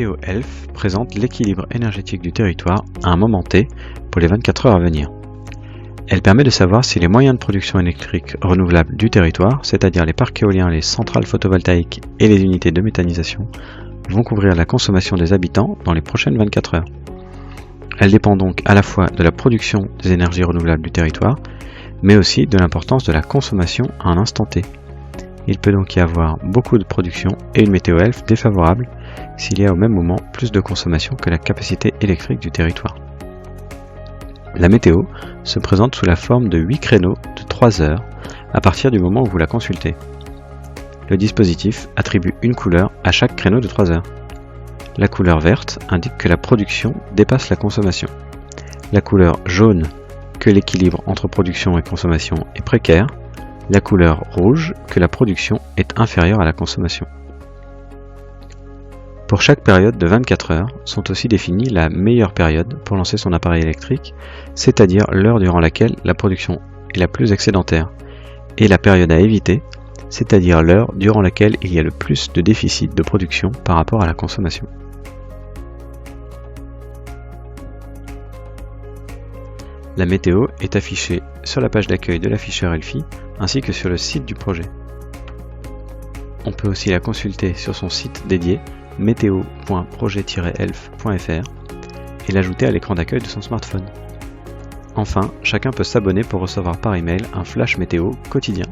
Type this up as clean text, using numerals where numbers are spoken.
Météo Elf présente l'équilibre énergétique du territoire à un moment T pour les 24 heures à venir. Elle permet de savoir si les moyens de production électrique renouvelable du territoire, c'est-à-dire les parcs éoliens, les centrales photovoltaïques et les unités de méthanisation, vont couvrir la consommation des habitants dans les prochaines 24 heures. Elle dépend donc à la fois de la production des énergies renouvelables du territoire, mais aussi de l'importance de la consommation à un instant T. Il peut donc y avoir beaucoup de production et une météo Elf défavorable s'il y a au même moment plus de consommation que la capacité électrique du territoire. La météo se présente sous la forme de 8 créneaux de 3 heures à partir du moment où vous la consultez. Le dispositif attribue une couleur à chaque créneau de 3 heures. La couleur verte indique que la production dépasse la consommation. La couleur jaune que l'équilibre entre production et consommation est précaire. La couleur rouge que la production est inférieure à la consommation. Pour chaque période de 24 heures sont aussi définies la meilleure période pour lancer son appareil électrique, c'est-à-dire l'heure durant laquelle la production est la plus excédentaire, et la période à éviter, c'est-à-dire l'heure durant laquelle il y a le plus de déficit de production par rapport à la consommation. La météo est affichée sur la page d'accueil de l'afficheur Elfi ainsi que sur le site du projet. On peut aussi la consulter sur son site dédié météo.projet-elf.fr et l'ajouter à l'écran d'accueil de son smartphone. Enfin, chacun peut s'abonner pour recevoir par email un flash météo quotidien.